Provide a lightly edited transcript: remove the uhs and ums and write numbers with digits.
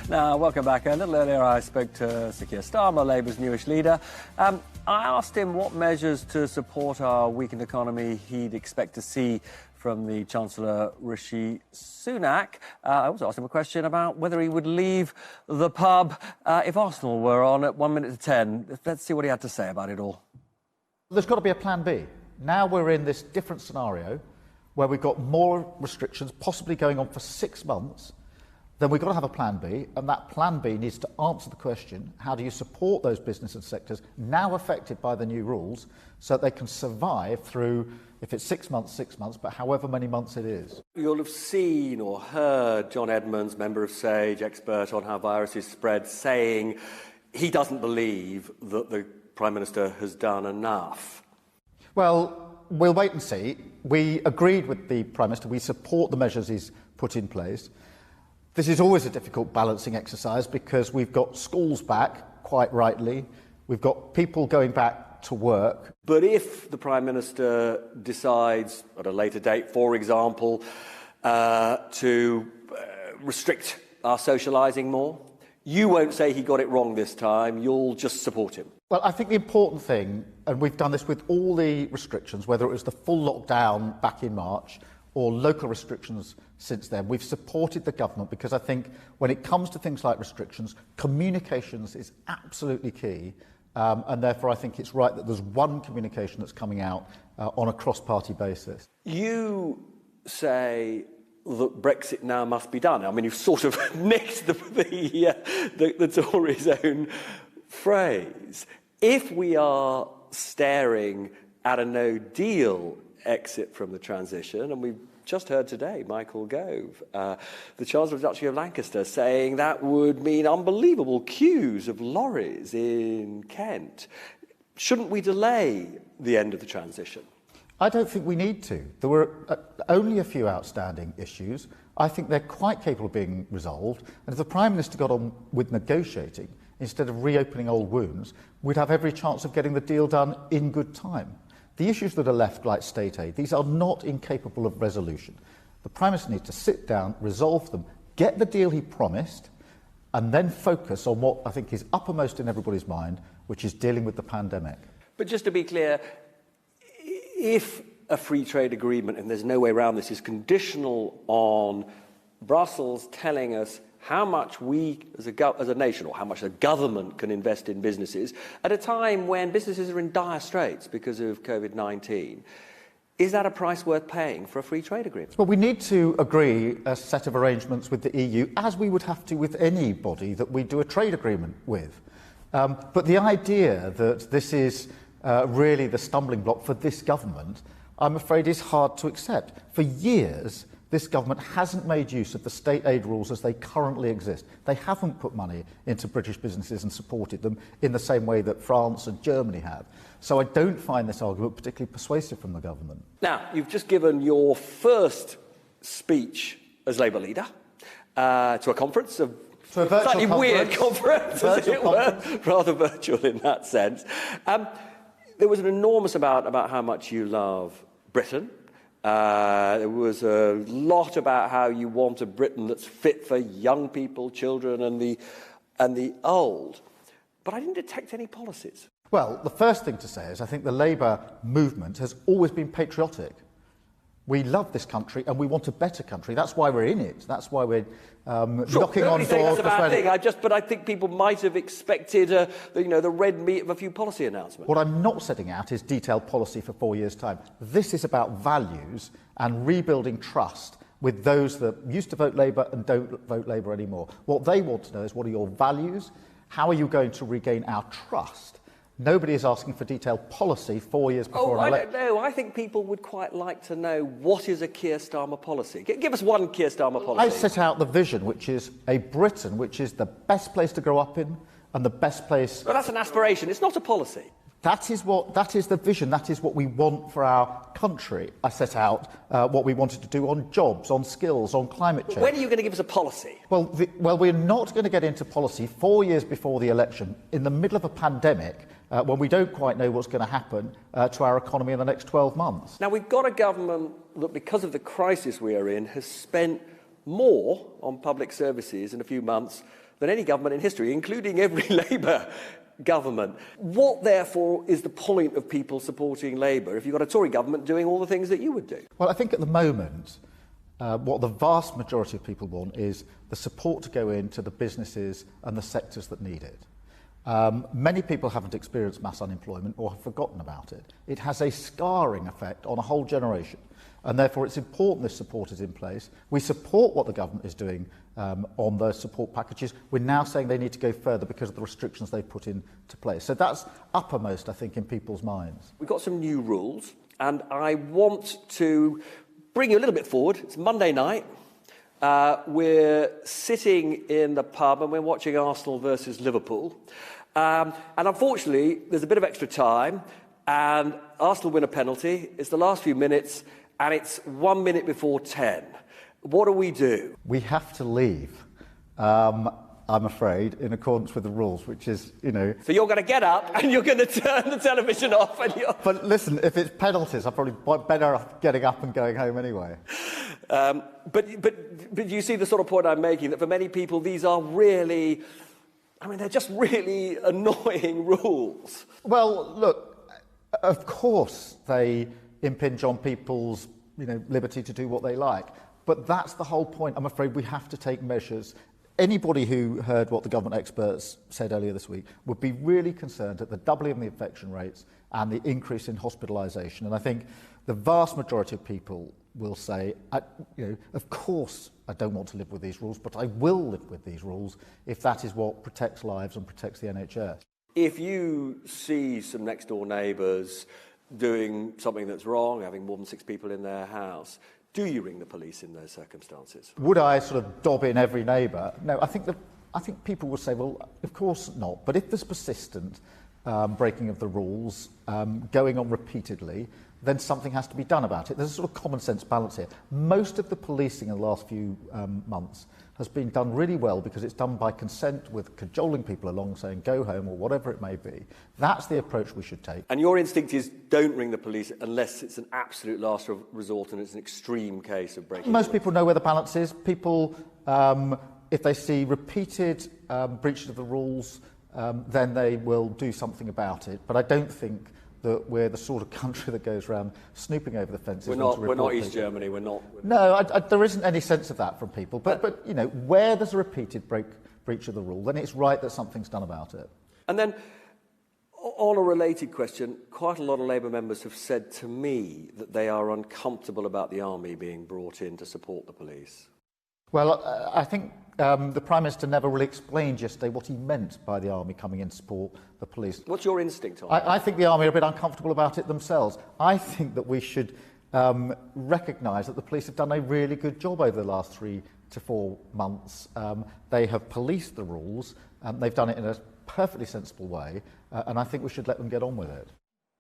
Now, welcome back. A little earlier I spoke to Sir Keir Starmer, Labour's newish leader. I asked him what measures to support our weakened economy he'd expect to see from the Chancellor Rishi Sunak. I also asked him a question about whether he would leave the pub if Arsenal were on at 1 minute to 10. Let's see what he had to say about it all. There's got to be a plan B. Now we're in this different scenario where we've got more restrictions, possibly going on for 6 months. Then we've got to have a plan B, and that plan B needs to answer the question, how do you support those business sectors now affected by the new rules so that they can survive through, if it's 6 months, but however many months it is. You'll have seen or heard John Edmonds, member of SAGE, expert on how viruses spread, saying he doesn't believe that the Prime Minister has done enough. Well, we'll wait and see. We agreed with the Prime Minister. We support the measures he's put in place. This is always a difficult balancing exercise because we've got schools back, quite rightly. We've got people going back to work. But if the Prime Minister decides at a later date, for example, to restrict our socialising more, you won't say he got it wrong this time, you'll just support him. Well, I think the important thing, and we've done this with all the restrictions, whether it was the full lockdown back in March or local restrictions since then, we've supported the government because I think when it comes to things like restrictions, communications is absolutely key. And therefore, I think it's right that there's one communication that's coming out on a cross-party basis. You say that Brexit now must be done. I mean, you've sort of nicked the Tories' own phrase. If we are staring at a no-deal exit from the transition, and we've just heard today Michael Gove, the Chancellor of the Duchy of Lancaster, saying that would mean unbelievable queues of lorries in Kent. Shouldn't we delay the end of the transition? I don't think we need to. There were only a few outstanding issues. I think they're quite capable of being resolved. And if the Prime Minister got on with negotiating, instead of reopening old wounds, we'd have every chance of getting the deal done in good time. The issues that are left, like state aid, these are not incapable of resolution. The Prime Minister needs to sit down, resolve them, get the deal he promised, and then focus on what I think is uppermost in everybody's mind, which is dealing with the pandemic. But just to be clear, if a free trade agreement, and there's no way around this, is conditional on Brussels telling us how much we as a nation, or how much the government can invest in businesses at a time when businesses are in dire straits because of COVID-19, is that a price worth paying for a free trade agreement? Well, we need to agree a set of arrangements with the EU, as we would have to with anybody that we do a trade agreement with. But the idea that this is really the stumbling block for this government, I'm afraid is hard to accept. For years, this government hasn't made use of the state aid rules as they currently exist. They haven't put money into British businesses and supported them in the same way that France and Germany have. So I don't find this argument particularly persuasive from the government. Now, you've just given your first speech as Labour leader to a conference, a slightly weird conference, as it were, rather virtual in that sense. There was an enormous amount about how much you love Britain. There was a lot about how you want a Britain that's fit for young people, children and the old. But I didn't detect any policies. Well, the first thing to say is I think the Labour movement has always been patriotic. We love this country and we want a better country. That's why we're in it. That's why we're knocking on doors. That's a bad thing. But I think people might have expected the red meat of a few policy announcements. What I'm not setting out is detailed policy for 4 years' time. This is about values and rebuilding trust with those that used to vote Labour and don't vote Labour anymore. What they want to know is, what are your values? How are you going to regain our trust? Nobody is asking for detailed policy 4 years before an election. I don't know. I think people would quite like to know, what is a Keir Starmer policy? Give us one Keir Starmer policy. I set out the vision, which is a Britain which is the best place to grow up in and the best place... Well, that's an aspiration. It's not a policy. That is the vision. That is what we want for our country. I set out what we wanted to do on jobs, on skills, on climate change. When are you going to give us a policy? Well, we're not going to get into policy 4 years before the election, in the middle of a pandemic, when we don't quite know what's going to happen to our economy in the next 12 months. Now, we've got a government that, because of the crisis we are in, has spent more on public services in a few months than any government in history, including every Labour government. What, therefore, is the point of people supporting Labour if you've got a Tory government doing all the things that you would do? Well, I think at the moment, what the vast majority of people want is the support to go into the businesses and the sectors that need it. Many people haven't experienced mass unemployment or have forgotten about it. It has a scarring effect on a whole generation, and therefore it's important this support is in place. We support what the government is doing on those support packages. We're now saying they need to go further because of the restrictions they've put into place. So that's uppermost, I think, in people's minds. We've got some new rules, and I want to bring you a little bit forward. It's Monday night. We're sitting in the pub and we're watching Arsenal versus Liverpool. And unfortunately, there's a bit of extra time, and Arsenal win a penalty. It's the last few minutes, and it's 1 minute before 10. What do we do? We have to leave, I'm afraid, in accordance with the rules, which is, you know... So you're going to get up and you're going to turn the television off and you're... But listen, if it's penalties, I'm probably better off getting up and going home anyway. But you see the sort of point I'm making, that for many people these are really... I mean, they're just really annoying rules. Well, look, of course they impinge on people's, liberty to do what they like. But that's the whole point. I'm afraid we have to take measures. Anybody who heard what the government experts said earlier this week would be really concerned at the doubling of the infection rates and the increase in hospitalisation. And I think the vast majority of people will say, of course I don't want to live with these rules, but I will live with these rules if that is what protects lives and protects the NHS. If you see some next-door neighbours doing something that's wrong, having more than 6 people in their house, do you ring the police in those circumstances? Would I sort of dob in every neighbour? No, I think people will say, well, of course not. But if there's persistent breaking of the rules, going on repeatedly, then something has to be done about it. There's a sort of common sense balance here. Most of the policing in the last few months has been done really well because it's done by consent, with cajoling people along, saying go home or whatever it may be. That's the approach we should take. And your instinct is don't ring the police unless it's an absolute last resort and it's an extreme case of breaking. Most people know where the balance is. People, if they see repeated breaches of the rules, then they will do something about it. But I don't think that we're the sort of country that goes around snooping over the fences. We're not East Germany. No, there isn't any sense of that from people. But where there's a repeated breach of the rule, then it's right that something's done about it. And then, on a related question, quite a lot of Labour members have said to me that they are uncomfortable about the army being brought in to support the police. Well, I think the Prime Minister never really explained yesterday what he meant by the army coming in to support the police. What's your instinct on I think the army are a bit uncomfortable about it themselves. I think that we should recognise that the police have done a really good job over the last 3 to 4 months. They have policed the rules, they've done it in a perfectly sensible way, and I think we should let them get on with it.